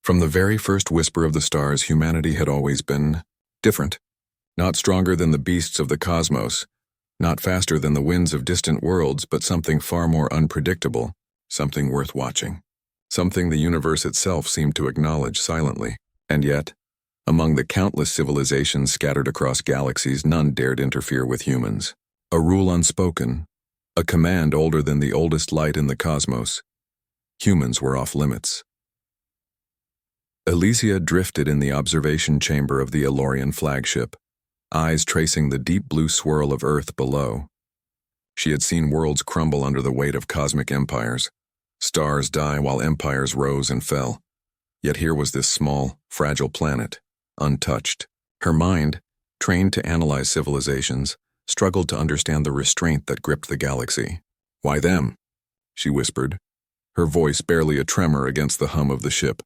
From the very first whisper of the stars, humanity had always been different. Not stronger than the beasts of the cosmos, not faster than the winds of distant worlds, but something far more unpredictable, something worth watching. Something the universe itself seemed to acknowledge silently. And yet, among the countless civilizations scattered across galaxies, none dared interfere with humans. A rule unspoken, a command older than the oldest light in the cosmos. Humans were off limits. Elysia drifted in the observation chamber of the Elysian flagship, eyes tracing the deep blue swirl of Earth below. She had seen worlds crumble under the weight of cosmic empires, stars die while empires rose and fell. Yet here was this small, fragile planet, untouched. Her mind, trained to analyze civilizations, struggled to understand the restraint that gripped the galaxy. "Why them?" she whispered, her voice barely a tremor against the hum of the ship.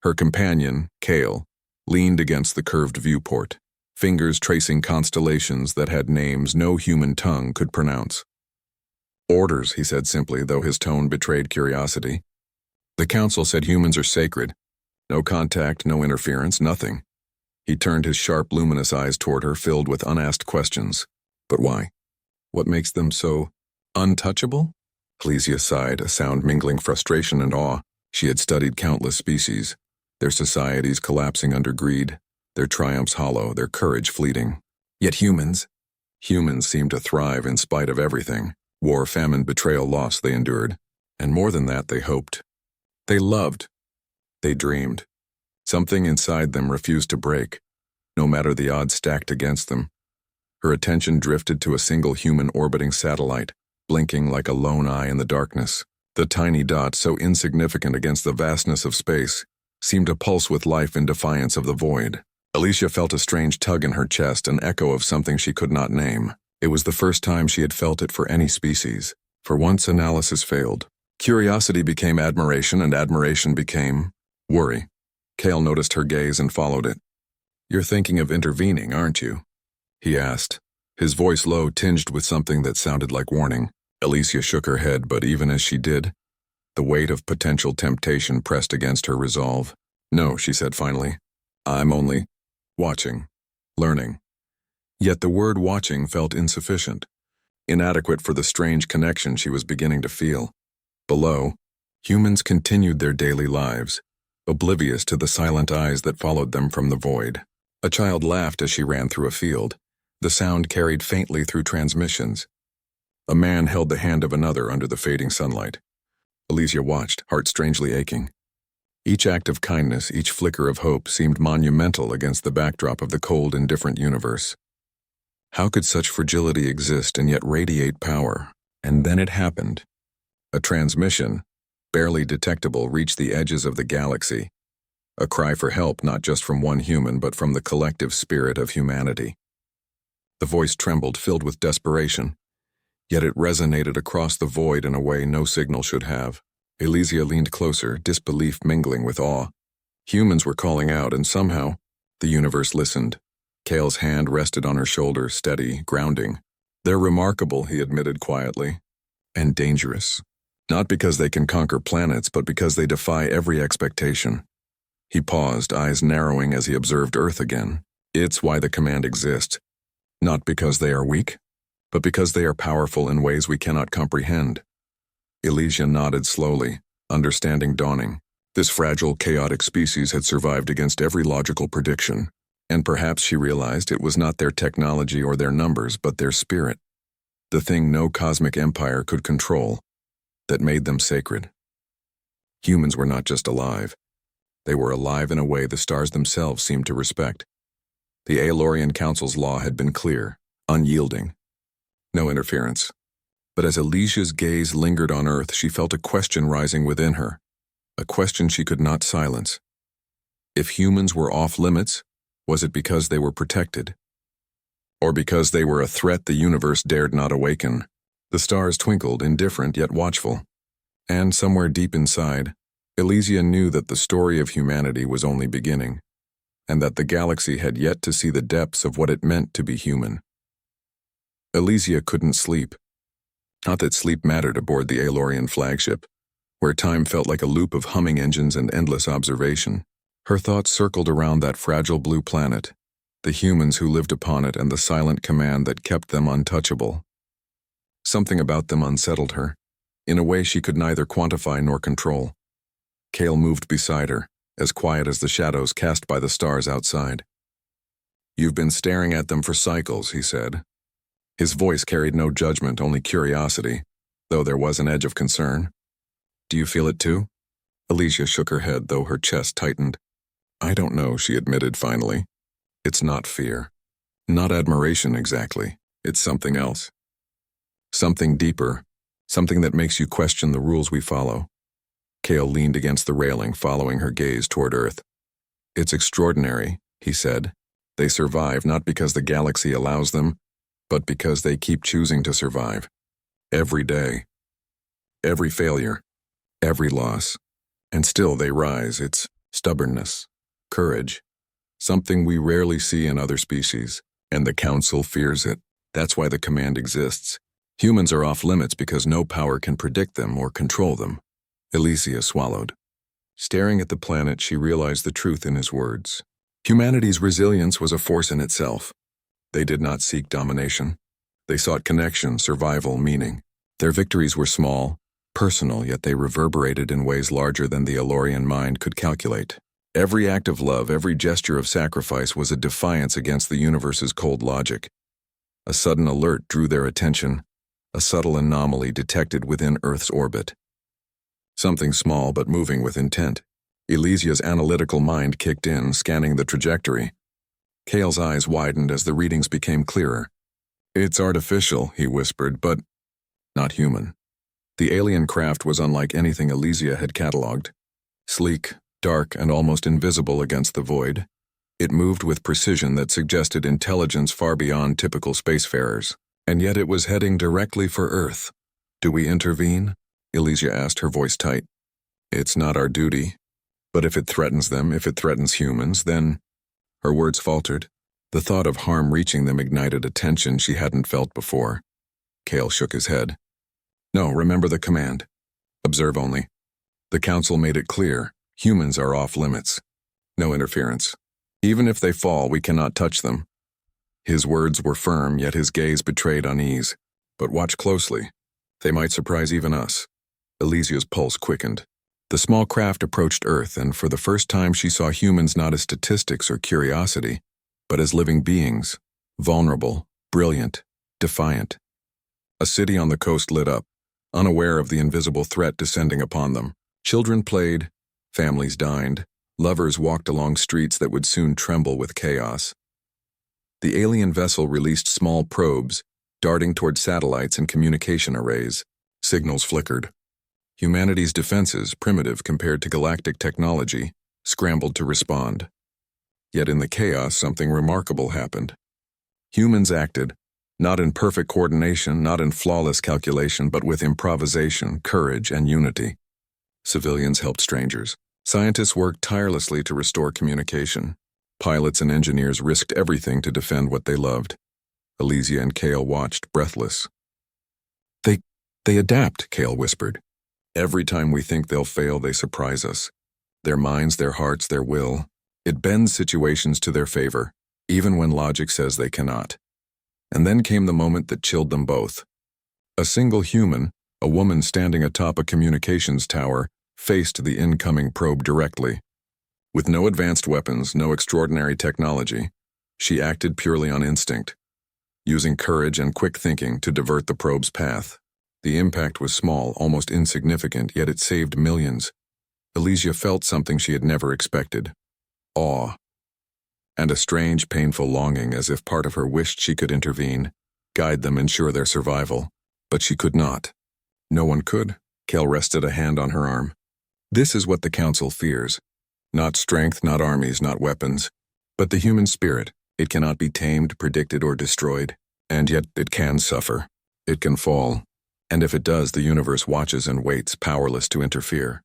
Her companion, Kael, leaned against the curved viewport, fingers tracing constellations that had names no human tongue could pronounce. "Orders," he said simply, though his tone betrayed curiosity. "The council said humans are sacred. No contact, no interference, nothing." He turned his sharp, luminous eyes toward her, filled with unasked questions. "But why? What makes them so untouchable?" Elysia sighed, a sound mingling frustration and awe. She had studied countless species, their societies collapsing under greed, their triumphs hollow, their courage fleeting. Yet humans seemed to thrive in spite of everything. War, famine, betrayal, loss they endured. And more than that, they hoped. They loved. They dreamed. Something inside them refused to break, no matter the odds stacked against them. Her attention drifted to a single human orbiting satellite, blinking like a lone eye in the darkness. The tiny dot, so insignificant against the vastness of space, seemed to pulse with life in defiance of the void. Elysia felt a strange tug in her chest, an echo of something she could not name. It was the first time she had felt it for any species. For once, analysis failed. Curiosity became admiration, and admiration became worry. Kael noticed her gaze and followed it. "You're thinking of intervening, aren't you?" he asked, his voice low, tinged with something that sounded like warning. Elysia shook her head, but even as she did, the weight of potential temptation pressed against her resolve. "No," she said finally. "I'm only watching, learning." Yet the word watching felt insufficient, inadequate for the strange connection she was beginning to feel. Below, humans continued their daily lives, oblivious to the silent eyes that followed them from the void. A child laughed as she ran through a field. The sound carried faintly through transmissions. A man held the hand of another under the fading sunlight. Elysia watched, heart strangely aching. Each act of kindness, each flicker of hope seemed monumental against the backdrop of the cold, indifferent universe. How could such fragility exist and yet radiate power? And then it happened. A transmission, barely detectable, reached the edges of the galaxy. A cry for help not just from one human, but from the collective spirit of humanity. The voice trembled, filled with desperation. Yet it resonated across the void in a way no signal should have. Elysia leaned closer, disbelief mingling with awe. Humans were calling out, and somehow, the universe listened. Kael's hand rested on her shoulder, steady, grounding. "They're remarkable," he admitted quietly. "And dangerous. Not because they can conquer planets, but because they defy every expectation." He paused, eyes narrowing as he observed Earth again. "It's why the command exists. Not because they are weak, but because they are powerful in ways we cannot comprehend." Elysia nodded slowly, understanding dawning. This fragile, chaotic species had survived against every logical prediction, and perhaps she realized it was not their technology or their numbers, but their spirit, the thing no cosmic empire could control, that made them sacred. Humans were not just alive. They were alive in a way the stars themselves seemed to respect. The Elysian Council's law had been clear, unyielding. No interference. But as Elysia's gaze lingered on Earth, she felt a question rising within her, a question she could not silence. If humans were off limits, was it because they were protected? Or because they were a threat the universe dared not awaken? The stars twinkled, indifferent yet watchful. And somewhere deep inside, Elysia knew that the story of humanity was only beginning, and that the galaxy had yet to see the depths of what it meant to be human. Elysia couldn't sleep. Not that sleep mattered aboard the Elysian flagship. where time felt like a loop of humming engines and endless observation. Her thoughts circled around that fragile blue planet, the humans who lived upon it and the silent command that kept them untouchable. Something about them unsettled her, in a way she could neither quantify nor control. Kael moved beside her, as quiet as the shadows cast by the stars outside. "You've been staring at them for cycles," he said. His voice carried no judgment, only curiosity, though there was an edge of concern. "Do you feel it too?" Elysia shook her head, though her chest tightened. "I don't know," she admitted finally. "It's not fear. Not admiration exactly. It's something else. Something deeper. Something that makes you question the rules we follow." Kael leaned against the railing, following her gaze toward Earth. "It's extraordinary," he said. "They survive not because the galaxy allows them, but because they keep choosing to survive. Every day. Every failure. Every loss. And still they rise. It's stubbornness. Courage. Something we rarely see in other species. And the Council fears it. That's why the command exists. Humans are off limits because no power can predict them or control them." Elysia swallowed. Staring at the planet, she realized the truth in his words. Humanity's resilience was a force in itself. They did not seek domination. They sought connection, survival, meaning. Their victories were small, personal, yet they reverberated in ways larger than the Elysian mind could calculate. Every act of love, every gesture of sacrifice was a defiance against the universe's cold logic. A sudden alert drew their attention, a subtle anomaly detected within Earth's orbit. Something small but moving with intent. Elysia's analytical mind kicked in, scanning the trajectory. Kael's eyes widened as the readings became clearer. "It's artificial," he whispered, "but not human." The alien craft was unlike anything Elysia had catalogued. Sleek, dark, and almost invisible against the void. It moved with precision that suggested intelligence far beyond typical spacefarers. And yet it was heading directly for Earth. "Do we intervene?" Elysia asked, her voice tight. "It's not our duty. But if it threatens them, if it threatens humans, then—" Her words faltered. The thought of harm reaching them ignited a tension she hadn't felt before. Kael shook his head. "No, remember the command. Observe only. The Council made it clear. Humans are off limits. No interference. Even if they fall, we cannot touch them." His words were firm, yet his gaze betrayed unease. "But watch closely. They might surprise even us." Elysia's pulse quickened. The small craft approached Earth, and for the first time she saw humans not as statistics or curiosity, but as living beings, vulnerable, brilliant, defiant. A city on the coast lit up, unaware of the invisible threat descending upon them. Children played, families dined, lovers walked along streets that would soon tremble with chaos. The alien vessel released small probes, darting toward satellites and communication arrays. Signals flickered. Humanity's defenses, primitive compared to galactic technology, scrambled to respond. Yet in the chaos, something remarkable happened. Humans acted, not in perfect coordination, not in flawless calculation, but with improvisation, courage, and unity. Civilians helped strangers. Scientists worked tirelessly to restore communication. Pilots and engineers risked everything to defend what they loved. Elysia and Kael watched, breathless. They adapt," Kael whispered. "Every time we think they'll fail, they surprise us. Their minds, their hearts, their will. It bends situations to their favor, even when logic says they cannot." And then came the moment that chilled them both. A single human, a woman standing atop a communications tower, faced the incoming probe directly. With no advanced weapons, no extraordinary technology, she acted purely on instinct, using courage and quick thinking to divert the probe's path. The impact was small, almost insignificant, yet it saved millions. Elysia felt something she had never expected. Awe. And a strange, painful longing, as if part of her wished she could intervene, guide them, ensure their survival. But she could not. No one could. Kael rested a hand on her arm. "This is what the Council fears. Not strength, not armies, not weapons, but the human spirit. It cannot be tamed, predicted, or destroyed. And yet it can suffer. It can fall. And if it does, the universe watches and waits, powerless to interfere."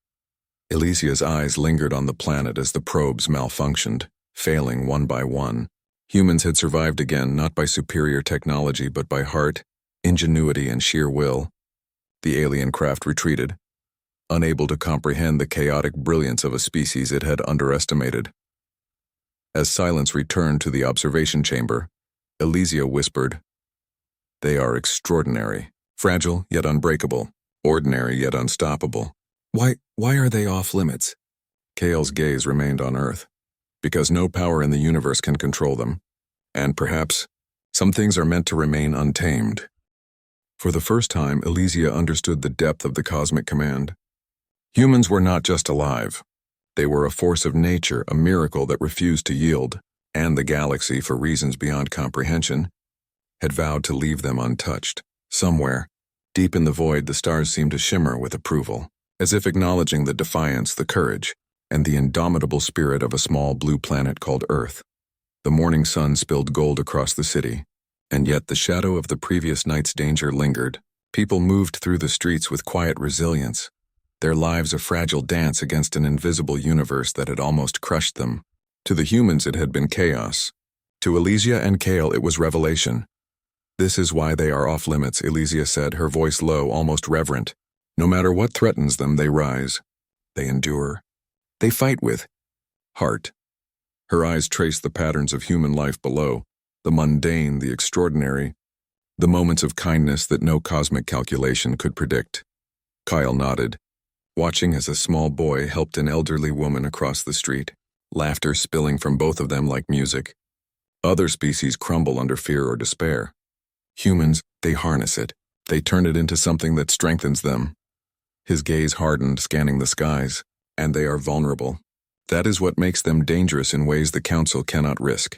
Elysia's eyes lingered on the planet as the probes malfunctioned, failing one by one. Humans had survived again, not by superior technology, but by heart, ingenuity, and sheer will. The alien craft retreated. unable to comprehend the chaotic brilliance of a species it had underestimated. As silence returned to the observation chamber, Elysia whispered, "They are extraordinary, fragile yet unbreakable, ordinary yet unstoppable. Why are they off limits?" Kael's gaze remained on Earth. Because no power in the universe can control them. And perhaps, some things are meant to remain untamed. For the first time, Elysia understood the depth of the cosmic command. Humans were not just alive. They were a force of nature, a miracle that refused to yield, and the galaxy, for reasons beyond comprehension, had vowed to leave them untouched. Somewhere, deep in the void, the stars seemed to shimmer with approval, as if acknowledging the defiance, the courage, and the indomitable spirit of a small blue planet called Earth. The morning sun spilled gold across the city, and yet the shadow of the previous night's danger lingered. People moved through the streets with quiet resilience, their lives a fragile dance against an invisible universe that had almost crushed them. To the humans it had been chaos. To Elysia and Kael it was revelation. "This is why they are off limits," Elysia said, her voice low, almost reverent. "No matter what threatens them, they rise. They endure. They fight with heart." Her eyes traced the patterns of human life below, the mundane, the extraordinary, the moments of kindness that no cosmic calculation could predict. Kael nodded, watching as a small boy helped an elderly woman across the street, laughter spilling from both of them like music. Other species crumble under fear or despair. Humans, they harness it. They turn it into something that strengthens them. His gaze hardened, scanning the skies. And they are vulnerable. That is what makes them dangerous in ways the Council cannot risk.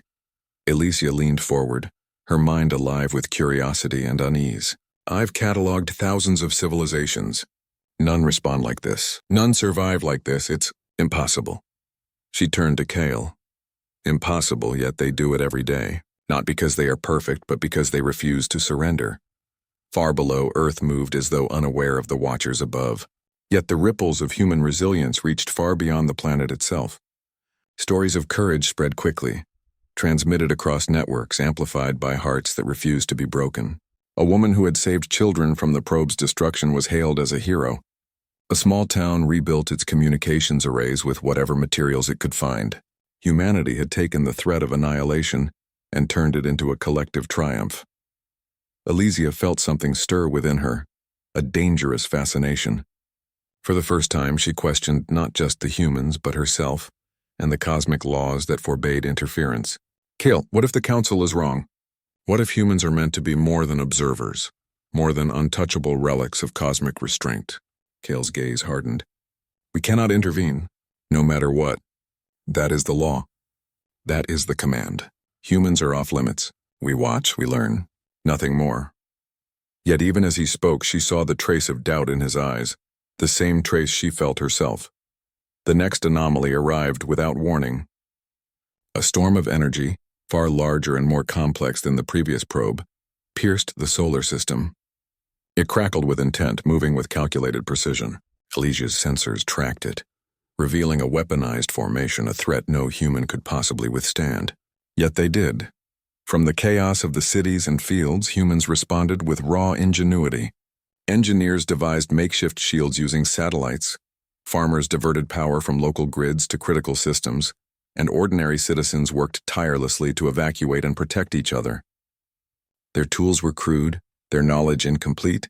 Elysia leaned forward, her mind alive with curiosity and unease. "I've catalogued thousands of civilizations. None respond like this. None survive like this. It's impossible." She turned to Kael. "Impossible, yet they do it every day. Not because they are perfect, but because they refuse to surrender." Far below, Earth moved as though unaware of the watchers above. Yet the ripples of human resilience reached far beyond the planet itself. Stories of courage spread quickly, transmitted across networks amplified by hearts that refused to be broken. A woman who had saved children from the probe's destruction was hailed as a hero. A small town rebuilt its communications arrays with whatever materials it could find. Humanity had taken the threat of annihilation and turned it into a collective triumph. Elysia felt something stir within her, a dangerous fascination. For the first time, she questioned not just the humans, but herself, and the cosmic laws that forbade interference. "Kael, what if the Council is wrong? What if humans are meant to be more than observers, more than untouchable relics of cosmic restraint?" Kael's gaze hardened. "We cannot intervene, no matter what. That is the law. That is the command. Humans are off limits. We watch, we learn. Nothing more." Yet even as he spoke, she saw the trace of doubt in his eyes, the same trace she felt herself. The next anomaly arrived without warning. A storm of energy, far larger and more complex than the previous probe, pierced the solar system. It crackled with intent, moving with calculated precision. Elysia's sensors tracked it, revealing a weaponized formation, a threat no human could possibly withstand. Yet they did. From the chaos of the cities and fields, humans responded with raw ingenuity. Engineers devised makeshift shields using satellites. Farmers diverted power from local grids to critical systems, and ordinary citizens worked tirelessly to evacuate and protect each other. Their tools were crude, their knowledge incomplete,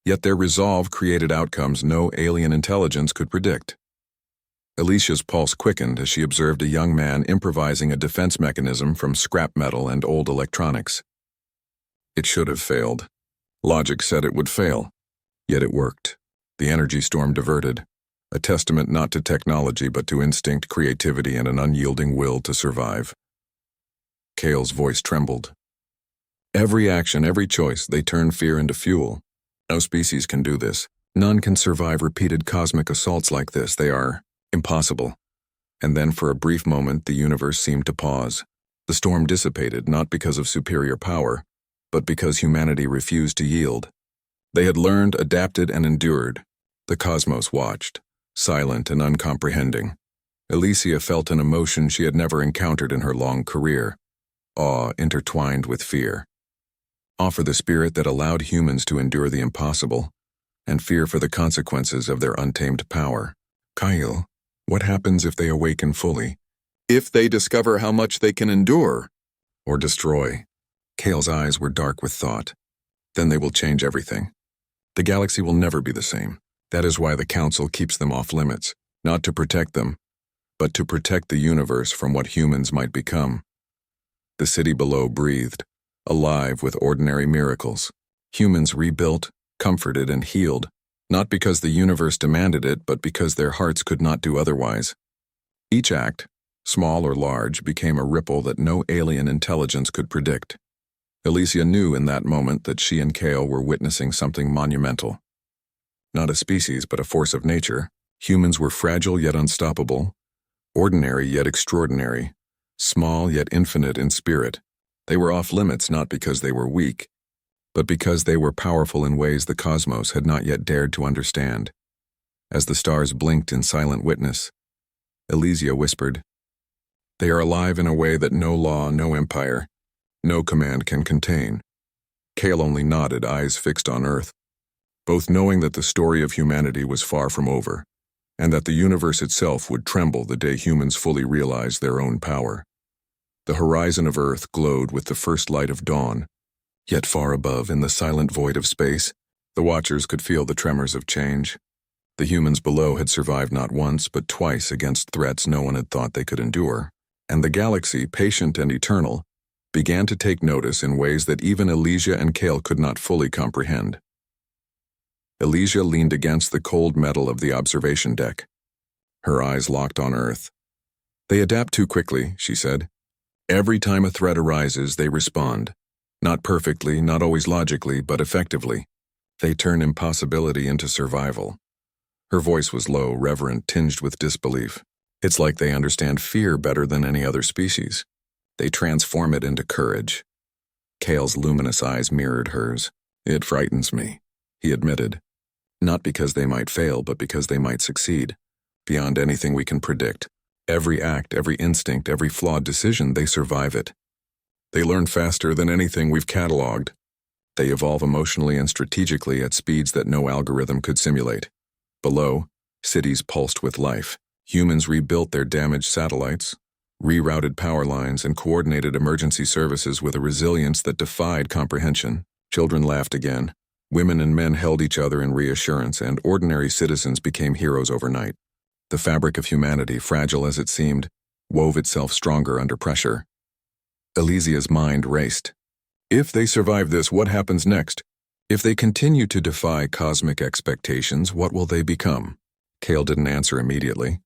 yet their resolve created outcomes no alien intelligence could predict. Elysia's pulse quickened as she observed a young man improvising a defense mechanism from scrap metal and old electronics. It should have failed. Logic said it would fail, yet it worked. The energy storm diverted, a testament not to technology but to instinct, creativity, and an unyielding will to survive. Kael's voice trembled. "Every action, every choice, they turn fear into fuel. No species can do this. None can survive repeated cosmic assaults like this. They are impossible." And then for a brief moment, the universe seemed to pause. The storm dissipated, not because of superior power, but because humanity refused to yield. They had learned, adapted, and endured. The cosmos watched, silent and uncomprehending. Elysia felt an emotion she had never encountered in her long career, awe intertwined with fear. Awe for the spirit that allowed humans to endure the impossible, and fear for the consequences of their untamed power. Kael, what happens if they awaken fully? If they discover how much they can endure or destroy? Kael's eyes were dark with thought. Then they will change everything. The galaxy will never be the same. That is why the Council keeps them off limits, not to protect them, but to protect the universe from what humans might become. The city below breathed, alive with ordinary miracles. Humans rebuilt, comforted, and healed, not because the universe demanded it, but because their hearts could not do otherwise. Each act, small or large, became a ripple that no alien intelligence could predict. Elysia knew in that moment that she and Kael were witnessing something monumental. Not a species, but a force of nature, humans were fragile yet unstoppable, ordinary yet extraordinary, small yet infinite in spirit. They were off limits not because they were weak, but because they were powerful in ways the cosmos had not yet dared to understand. As the stars blinked in silent witness, Elysia whispered, "They are alive in a way that no law, no empire, no command can contain." Kael only nodded, eyes fixed on Earth, both knowing that the story of humanity was far from over, and that the universe itself would tremble the day humans fully realized their own power. The horizon of Earth glowed with the first light of dawn, yet far above, in the silent void of space, the watchers could feel the tremors of change. The humans below had survived not once, but twice against threats no one had thought they could endure, and the galaxy, patient and eternal, began to take notice in ways that even Elysia and Kael could not fully comprehend. Elysia leaned against the cold metal of the observation deck. Her eyes locked on Earth. "They adapt too quickly," she said. "Every time a threat arises, they respond. Not perfectly, not always logically, but effectively. They turn impossibility into survival." Her voice was low, reverent, tinged with disbelief. "It's like they understand fear better than any other species. They transform it into courage." Kael's luminous eyes mirrored hers. "It frightens me," he admitted. "Not because they might fail, but because they might succeed. Beyond anything we can predict. Every act, every instinct, every flawed decision, they survive it. They learn faster than anything we've cataloged. They evolve emotionally and strategically at speeds that no algorithm could simulate. Below, cities pulsed with life. Humans rebuilt their damaged satellites, rerouted power lines, and coordinated emergency services with a resilience that defied comprehension. Children laughed again. Women and men held each other in reassurance, and ordinary citizens became heroes overnight. The fabric of humanity, fragile as it seemed, wove itself stronger under pressure. Elysia's mind raced. If they survive this, what happens next? If they continue to defy cosmic expectations, what will they become? Kael didn't answer immediately.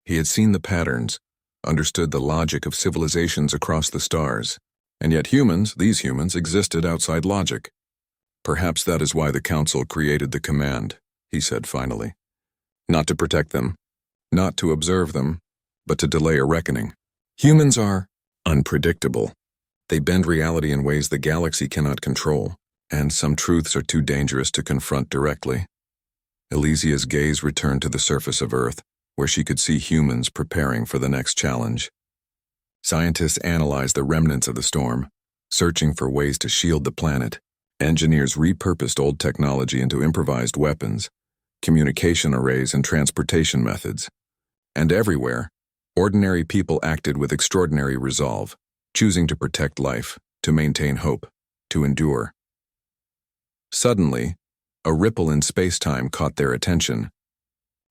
He had seen the patterns, understood the logic of civilizations across the stars, and yet humans, these humans, existed outside logic. "Perhaps that is why the Council created the command," he said finally. "Not to protect them, not to observe them, but to delay a reckoning. Humans are unpredictable. They bend reality in ways the galaxy cannot control, and some truths are too dangerous to confront directly." Elysia's gaze returned to the surface of Earth, where she could see humans preparing for the next challenge. Scientists analyzed the remnants of the storm, searching for ways to shield the planet. Engineers repurposed old technology into improvised weapons, communication arrays, and transportation methods. And everywhere, ordinary people acted with extraordinary resolve, choosing to protect life, to maintain hope, to endure. Suddenly, a ripple in space-time caught their attention.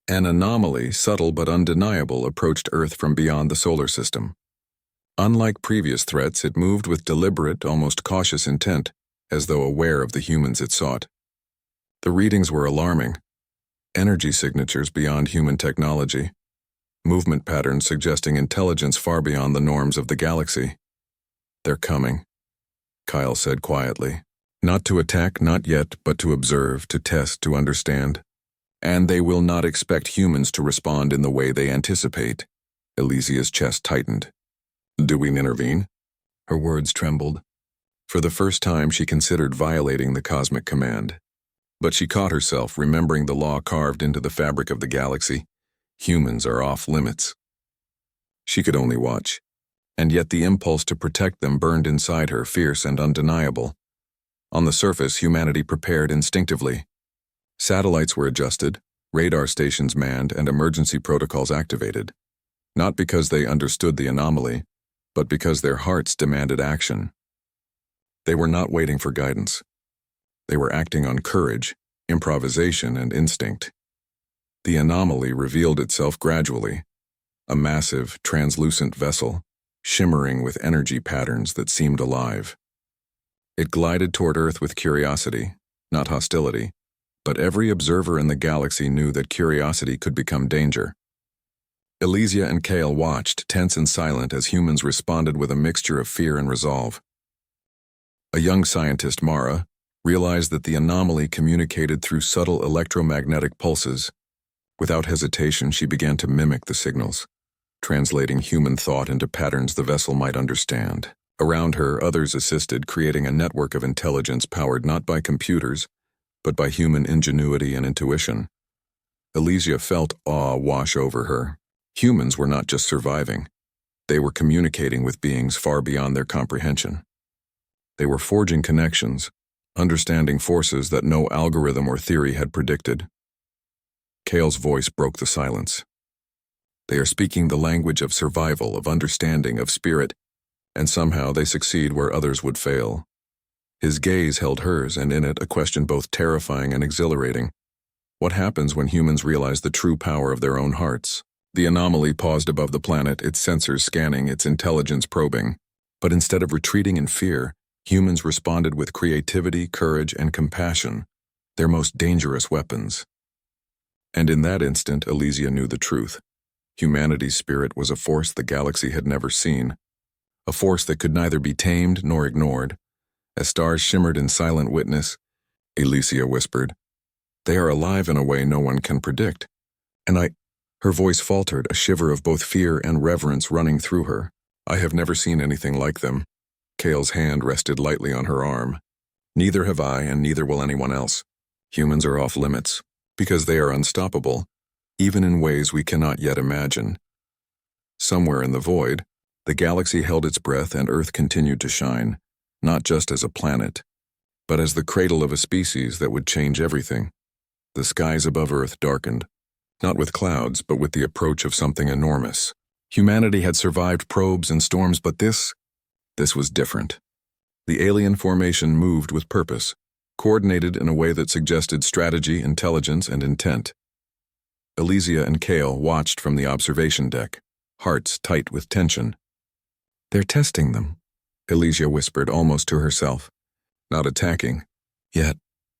An anomaly, subtle but undeniable, approached Earth from beyond the solar system. Unlike previous threats, it moved with deliberate, almost cautious intent, as though aware of the humans it sought. The readings were alarming. Energy signatures beyond human technology. Movement patterns suggesting intelligence far beyond the norms of the galaxy. "They're coming," Kael said quietly. "Not to attack, not yet, but to observe, to test, to understand. And they will not expect humans to respond in the way they anticipate." Elysia's chest tightened. "Do we intervene?" Her words trembled. For the first time, she considered violating the cosmic command. But she caught herself, remembering the law carved into the fabric of the galaxy. Humans are off limits. She could only watch, and yet the impulse to protect them burned inside her, fierce and undeniable. On the surface, humanity prepared instinctively. Satellites were adjusted, radar stations manned, and emergency protocols activated, not because they understood the anomaly, but because their hearts demanded action. They were not waiting for guidance. They were acting on courage, improvisation, and instinct. The anomaly revealed itself gradually, a massive, translucent vessel, shimmering with energy patterns that seemed alive. It glided toward Earth with curiosity, not hostility, but every observer in the galaxy knew that curiosity could become danger. Elysia and Kael watched, tense and silent, as humans responded with a mixture of fear and resolve. A young scientist, Mara, realized that the anomaly communicated through subtle electromagnetic pulses. Without hesitation, she began to mimic the signals, translating human thought into patterns the vessel might understand. Around her, others assisted, creating a network of intelligence powered not by computers, but by human ingenuity and intuition. Elysia felt awe wash over her. Humans were not just surviving. They were communicating with beings far beyond their comprehension. They were forging connections, understanding forces that no algorithm or theory had predicted. Kael's voice broke the silence. They are speaking the language of survival, of understanding, of spirit, and somehow they succeed where others would fail. His gaze held hers, and in it a question both terrifying and exhilarating. What happens when humans realize the true power of their own hearts? The anomaly paused above the planet, its sensors scanning, its intelligence probing. But instead of retreating in fear, humans responded with creativity, courage, and compassion, their most dangerous weapons. And in that instant, Elysia knew the truth. Humanity's spirit was a force the galaxy had never seen, a force that could neither be tamed nor ignored. As stars shimmered in silent witness, Elysia whispered, "They are alive in a way no one can predict." And her voice faltered, a shiver of both fear and reverence running through her. "I have never seen anything like them." Kael's hand rested lightly on her arm. "Neither have I, and neither will anyone else. Humans are off limits, because they are unstoppable, even in ways we cannot yet imagine." Somewhere in the void, the galaxy held its breath and Earth continued to shine, not just as a planet, but as the cradle of a species that would change everything. The skies above Earth darkened, not with clouds, but with the approach of something enormous. Humanity had survived probes and storms, but this was different. The alien formation moved with purpose, coordinated in a way that suggested strategy, intelligence, and intent. Elysia and Kael watched from the observation deck, hearts tight with tension. "They're testing them," Elysia whispered almost to herself. "Not attacking. Yet."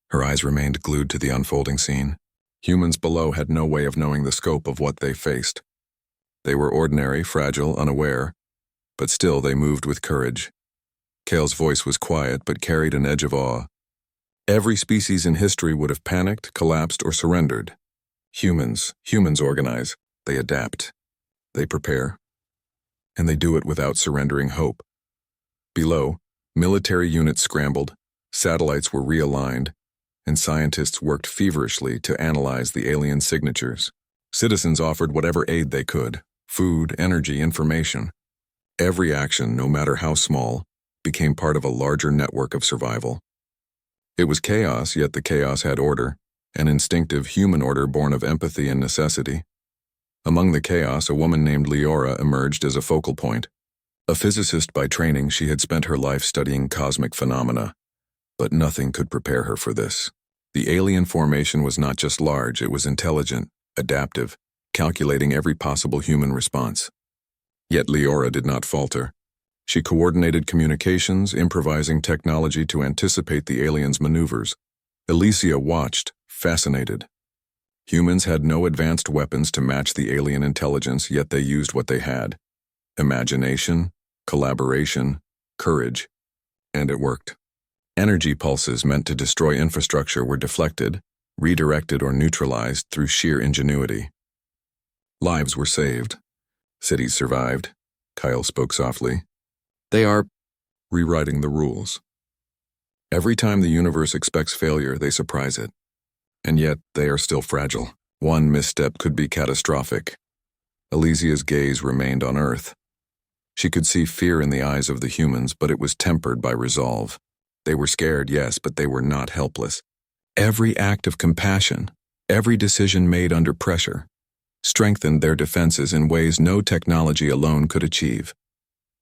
Her eyes remained glued to the unfolding scene. Humans below had no way of knowing the scope of what they faced. They were ordinary, fragile, unaware, but still they moved with courage. Kael's voice was quiet but carried an edge of awe. Every species in history would have panicked, collapsed, or surrendered. Humans organize. They adapt. They prepare. And they do it without surrendering hope. Below, military units scrambled, satellites were realigned, and scientists worked feverishly to analyze the alien signatures. Citizens offered whatever aid they could: food, energy, information. Every action, no matter how small, became part of a larger network of survival. It was chaos, yet the chaos had order, an instinctive human order born of empathy and necessity. Among the chaos, a woman named Leora emerged as a focal point. A physicist by training, she had spent her life studying cosmic phenomena, but nothing could prepare her for this. The alien formation was not just large, it was intelligent, adaptive, calculating every possible human response. Yet Leora did not falter. She coordinated communications, improvising technology to anticipate the aliens' maneuvers. Elysia watched, fascinated. Humans had no advanced weapons to match the alien intelligence, yet they used what they had: imagination, collaboration, courage, and it worked. Energy pulses meant to destroy infrastructure were deflected, redirected, or neutralized through sheer ingenuity. Lives were saved. Cities survived. Kael spoke softly. They are rewriting the rules. Every time the universe expects failure, they surprise it. And yet, they are still fragile. One misstep could be catastrophic. Elysia's gaze remained on Earth. She could see fear in the eyes of the humans, but it was tempered by resolve. They were scared, yes, but they were not helpless. Every act of compassion, every decision made under pressure, strengthened their defenses in ways no technology alone could achieve.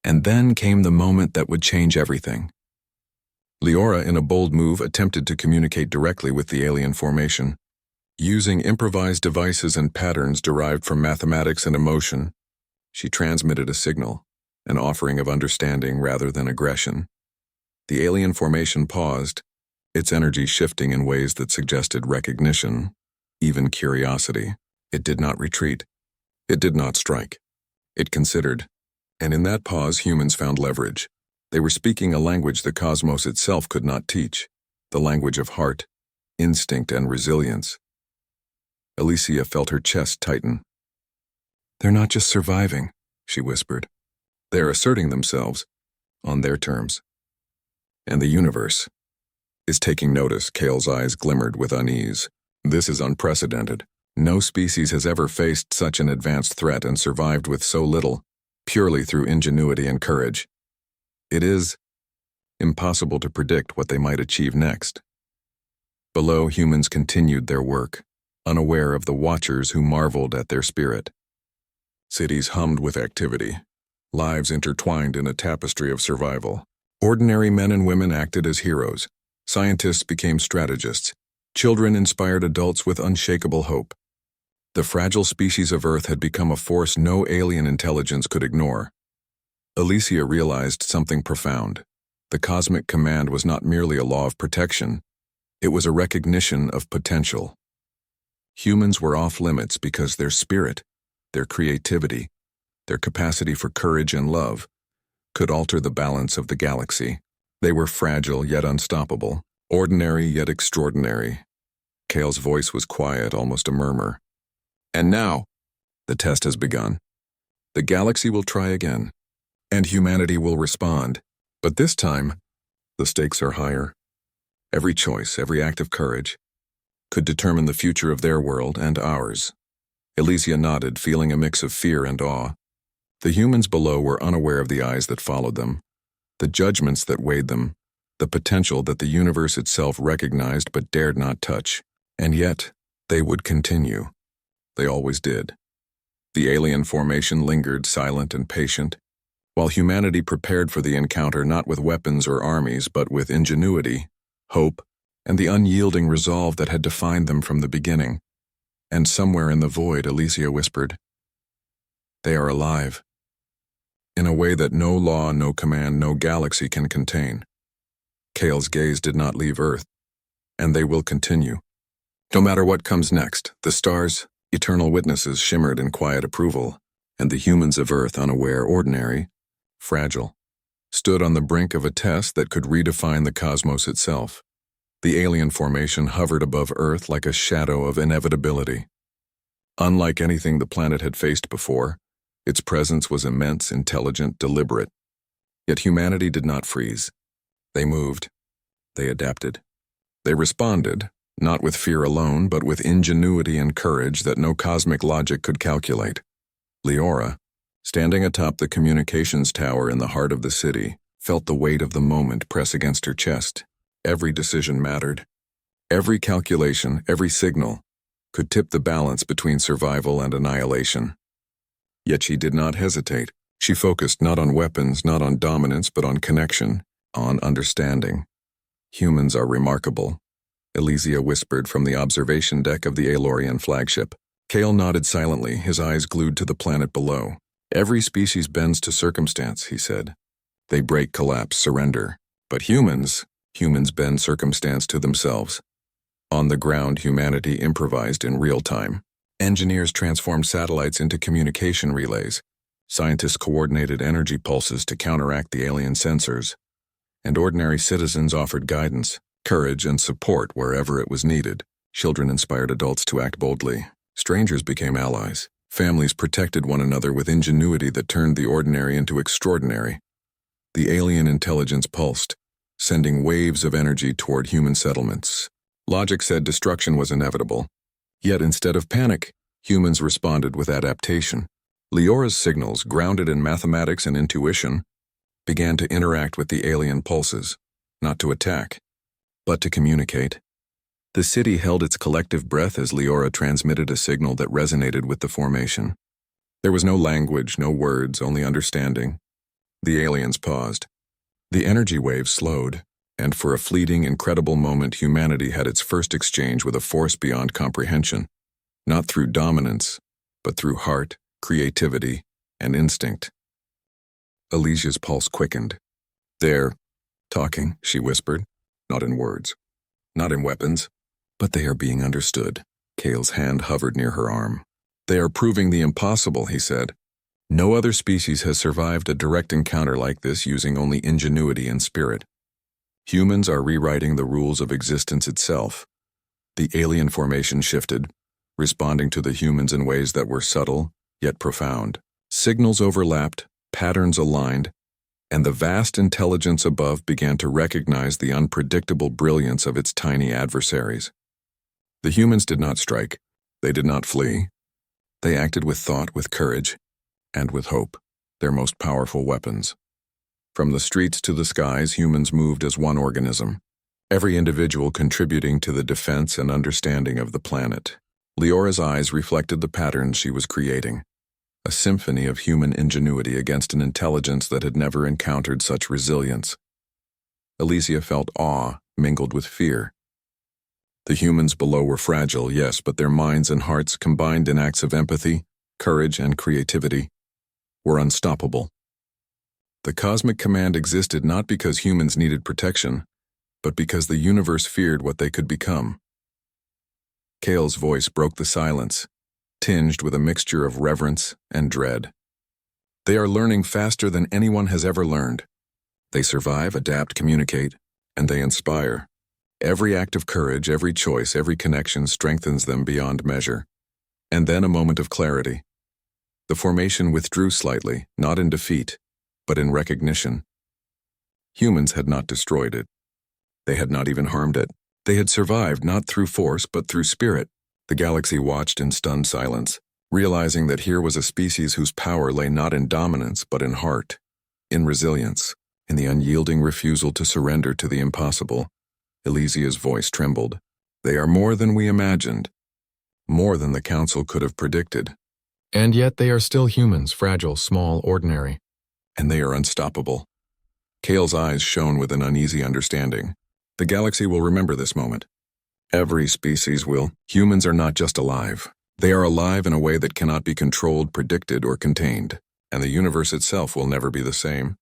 And then came the moment that would change everything. Leora, in a bold move, attempted to communicate directly with the alien formation. Using improvised devices and patterns derived from mathematics and emotion, she transmitted a signal, an offering of understanding rather than aggression. The alien formation paused, its energy shifting in ways that suggested recognition, even curiosity. It did not retreat. It did not strike. It considered. And in that pause, humans found leverage. They were speaking a language the cosmos itself could not teach, the language of heart, instinct, and resilience. Elysia felt her chest tighten. "They're not just surviving," she whispered. "They're asserting themselves, on their terms. And the universe is taking notice." Kael's eyes glimmered with unease. "This is unprecedented. No species has ever faced such an advanced threat and survived with so little, purely through ingenuity and courage. It is impossible to predict what they might achieve next." Below, humans continued their work, unaware of the watchers who marveled at their spirit. Cities hummed with activity, lives intertwined in a tapestry of survival. Ordinary men and women acted as heroes. Scientists became strategists. Children inspired adults with unshakable hope. The fragile species of Earth had become a force no alien intelligence could ignore. Elysia realized something profound. The cosmic command was not merely a law of protection. It was a recognition of potential. Humans were off limits because their spirit, their creativity, their capacity for courage and love, could alter the balance of the galaxy. They were fragile yet unstoppable, ordinary yet extraordinary. Kael's voice was quiet, almost a murmur. "And now, the test has begun. The galaxy will try again, and humanity will respond. But this time, the stakes are higher. Every choice, every act of courage, could determine the future of their world and ours." Elysia nodded, feeling a mix of fear and awe. The humans below were unaware of the eyes that followed them, the judgments that weighed them, the potential that the universe itself recognized but dared not touch. And yet, they would continue. They always did. The alien formation lingered, silent and patient, while humanity prepared for the encounter not with weapons or armies, but with ingenuity, hope, and the unyielding resolve that had defined them from the beginning. And somewhere in the void, Elysia whispered, "They are alive, in a way that no law, no command, no galaxy can contain." Kael's gaze did not leave Earth, and they will continue. No matter what comes next, the stars, eternal witnesses, shimmered in quiet approval, and the humans of Earth, unaware, ordinary, fragile, stood on the brink of a test that could redefine the cosmos itself. The alien formation hovered above Earth like a shadow of inevitability. Unlike anything the planet had faced before, its presence was immense, intelligent, deliberate. Yet humanity did not freeze. They moved. They adapted. They responded, not with fear alone, but with ingenuity and courage that no cosmic logic could calculate. Leora, standing atop the communications tower in the heart of the city, felt the weight of the moment press against her chest. Every decision mattered. Every calculation, every signal, could tip the balance between survival and annihilation. Yet she did not hesitate. She focused not on weapons, not on dominance, but on connection, on understanding. "Humans are remarkable," Elysia whispered from the observation deck of the Elysian flagship. Kael nodded silently, his eyes glued to the planet below. "Every species bends to circumstance," he said. "They break, collapse, surrender. But humans bend circumstance to themselves." On the ground, humanity improvised in real time. Engineers transformed satellites into communication relays. Scientists coordinated energy pulses to counteract the alien sensors. And ordinary citizens offered guidance, courage, and support wherever it was needed. Children inspired adults to act boldly. Strangers became allies. Families protected one another with ingenuity that turned the ordinary into extraordinary. The alien intelligence pulsed, sending waves of energy toward human settlements. Logic said destruction was inevitable. Yet instead of panic, humans responded with adaptation. Leora's signals, grounded in mathematics and intuition, began to interact with the alien pulses, not to attack, but to communicate. The city held its collective breath as Leora transmitted a signal that resonated with the formation. There was no language, no words, only understanding. The aliens paused. The energy waves slowed, and for a fleeting, incredible moment humanity had its first exchange with a force beyond comprehension, not through dominance, but through heart, creativity, and instinct. Elysia's pulse quickened. "They're talking," she whispered, "not in words, not in weapons, but they are being understood." Kael's hand hovered near her arm. "They are proving the impossible," he said. "No other species has survived a direct encounter like this using only ingenuity and spirit. Humans are rewriting the rules of existence itself." The alien formation shifted, responding to the humans in ways that were subtle, yet profound. Signals overlapped, patterns aligned, and the vast intelligence above began to recognize the unpredictable brilliance of its tiny adversaries. The humans did not strike. They did not flee. They acted with thought, with courage, and with hope, their most powerful weapons. From the streets to the skies, humans moved as one organism, every individual contributing to the defense and understanding of the planet. Leora's eyes reflected the patterns she was creating, a symphony of human ingenuity against an intelligence that had never encountered such resilience. Elysia felt awe mingled with fear. The humans below were fragile, yes, but their minds and hearts, combined in acts of empathy, courage, and creativity, were unstoppable. The cosmic command existed not because humans needed protection, but because the universe feared what they could become. Kael's voice broke the silence, tinged with a mixture of reverence and dread. "They are learning faster than anyone has ever learned. They survive, adapt, communicate, and they inspire. Every act of courage, every choice, every connection strengthens them beyond measure." And then a moment of clarity. The formation withdrew slightly, not in defeat, but in recognition. Humans had not destroyed it. They had not even harmed it. They had survived not through force, but through spirit. The galaxy watched in stunned silence, realizing that here was a species whose power lay not in dominance, but in heart, in resilience, in the unyielding refusal to surrender to the impossible. Elysia's voice trembled. "They are more than we imagined, more than the Council could have predicted. And yet they are still humans, fragile, small, ordinary. And they are unstoppable." Kael's eyes shone with an uneasy understanding. "The galaxy will remember this moment. Every species will. Humans are not just alive. They are alive in a way that cannot be controlled, predicted, or contained, and the universe itself will never be the same."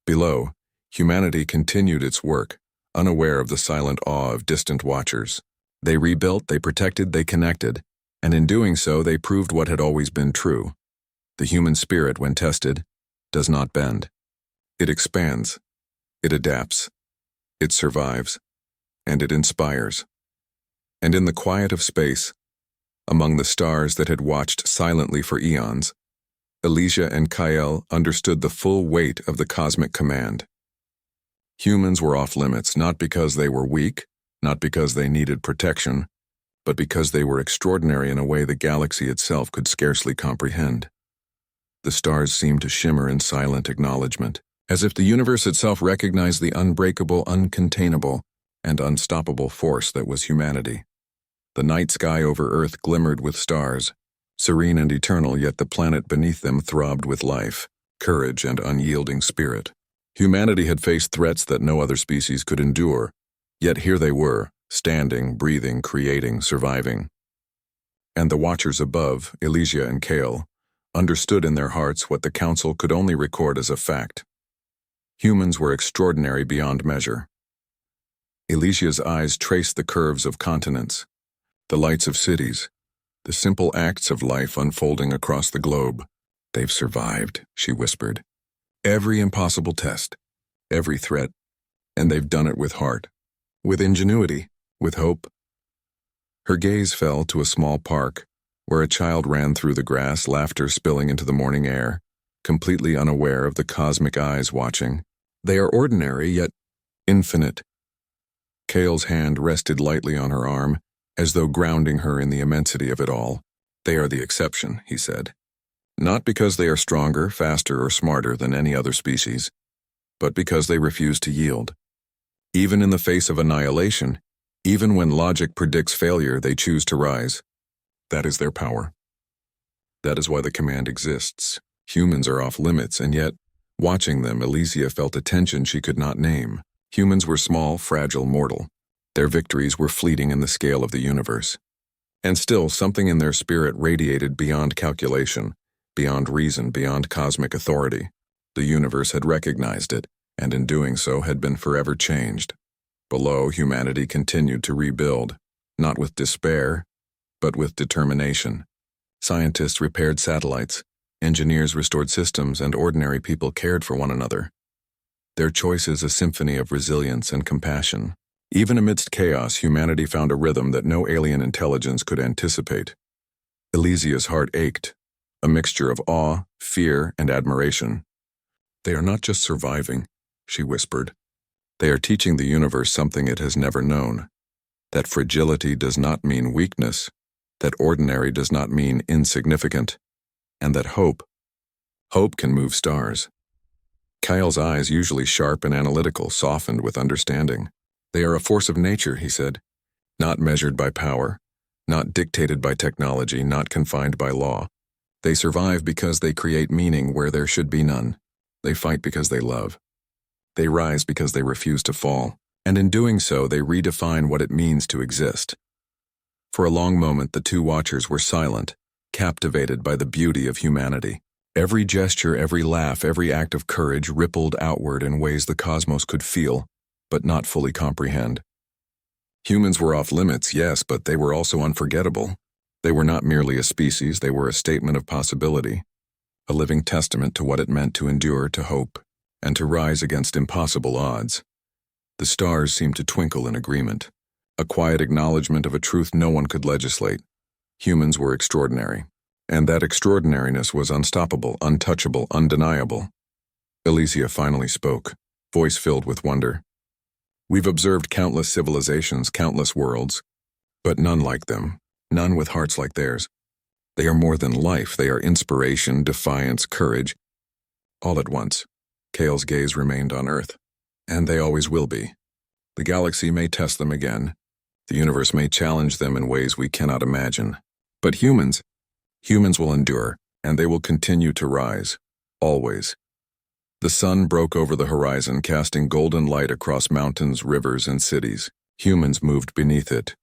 Below, humanity continued its work, unaware of the silent awe of distant watchers. They rebuilt, they protected, they connected, and in doing so they proved what had always been true. The human spirit, when tested, does not bend. It expands, it adapts, it survives, and it inspires. And in the quiet of space, among the stars that had watched silently for eons, Elysia and Kael understood the full weight of the cosmic command. Humans were off limits, not because they were weak, not because they needed protection, but because they were extraordinary in a way the galaxy itself could scarcely comprehend. The stars seemed to shimmer in silent acknowledgement, as if the universe itself recognized the unbreakable, uncontainable, and unstoppable force that was humanity. The night sky over Earth glimmered with stars, serene and eternal, yet the planet beneath them throbbed with life, courage, and unyielding spirit. Humanity had faced threats that no other species could endure, yet here they were, standing, breathing, creating, surviving. And the watchers above, Elysia and Kael, understood in their hearts what the Council could only record as a fact. Humans were extraordinary beyond measure. Elysia's eyes traced the curves of continents, the lights of cities, the simple acts of life unfolding across the globe. "They've survived," she whispered. "Every impossible test, every threat, and they've done it with heart, with ingenuity, with hope." Her gaze fell to a small park, where a child ran through the grass, laughter spilling into the morning air, completely unaware of the cosmic eyes watching. "They are ordinary, yet infinite." Kael's hand rested lightly on her arm, as though grounding her in the immensity of it all. "They are the exception," he said. "Not because they are stronger, faster, or smarter than any other species, but because they refuse to yield. Even in the face of annihilation, Even when logic predicts failure, they choose to rise. That is their power. That is why the command exists. Humans are off limits, and yet, watching them, Elysia felt a tension she could not name. Humans were small, fragile, mortal. Their victories were fleeting in the scale of the universe. And still, something in their spirit radiated beyond calculation, beyond reason, beyond cosmic authority. The universe had recognized it, and in doing so had been forever changed. Below, humanity continued to rebuild, not with despair, but with determination. Scientists repaired satellites, engineers restored systems, and ordinary people cared for one another. Their choices a symphony of resilience and compassion. Even amidst chaos, humanity found a rhythm that no alien intelligence could anticipate. Elysia's heart ached, a mixture of awe, fear, and admiration. "They are not just surviving," she whispered. "They are teaching the universe something it has never known. That fragility does not mean weakness, that ordinary does not mean insignificant, and that hope can move stars." Kael's eyes, usually sharp and analytical, softened with understanding. "They are a force of nature," he said, "not measured by power, not dictated by technology, not confined by law. They survive because they create meaning where there should be none. They fight because they love. They rise because they refuse to fall, and in doing so they redefine what it means to exist." For a long moment the two watchers were silent, captivated by the beauty of humanity. Every gesture, every laugh, every act of courage rippled outward in ways the cosmos could feel, but not fully comprehend. Humans were off limits, yes, but they were also unforgettable. They were not merely a species, they were a statement of possibility, a living testament to what it meant to endure, to hope, and to rise against impossible odds. The stars seemed to twinkle in agreement, a quiet acknowledgement of a truth no one could legislate. Humans were extraordinary, and that extraordinariness was unstoppable, untouchable, undeniable. Elysia finally spoke, voice filled with wonder. "We've observed countless civilizations, countless worlds, but none like them, none with hearts like theirs. They are more than life, they are inspiration, defiance, courage, all at once." Kael's gaze remained on Earth, and they always will be. The galaxy may test them again, the universe may challenge them in ways we cannot imagine, but humans will endure, and they will continue to rise, always. The sun broke over the horizon, casting golden light across mountains, rivers, and cities. Humans moved beneath it,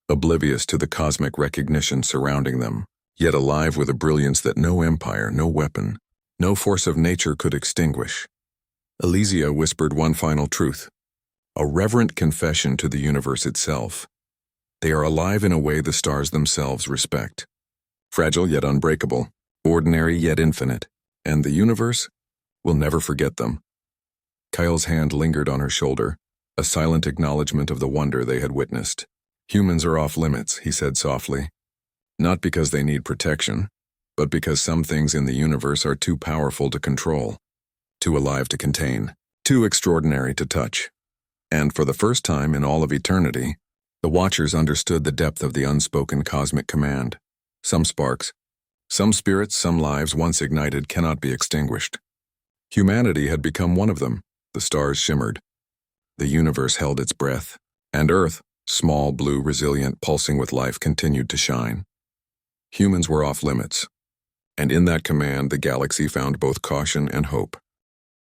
oblivious to the cosmic recognition surrounding them, yet alive with a brilliance that no empire, no weapon, no force of nature could extinguish. Elysia whispered one final truth, a reverent confession to the universe itself. They are alive in a way the stars themselves respect. Fragile yet unbreakable, ordinary yet infinite, and the universe will never forget them. Kael's hand lingered on her shoulder, a silent acknowledgement of the wonder they had witnessed. "Humans are off limits," he said softly. "Not because they need protection, but because some things in the universe are too powerful to control, too alive to contain, too extraordinary to touch." And for the first time in all of eternity, the watchers understood the depth of the unspoken cosmic command. Some sparks, some spirits, some lives once ignited cannot be extinguished. Humanity had become one of them. The stars shimmered. The universe held its breath, and Earth, small, blue, resilient, pulsing with life, continued to shine. Humans were off limits, and in that command the galaxy found both caution and hope.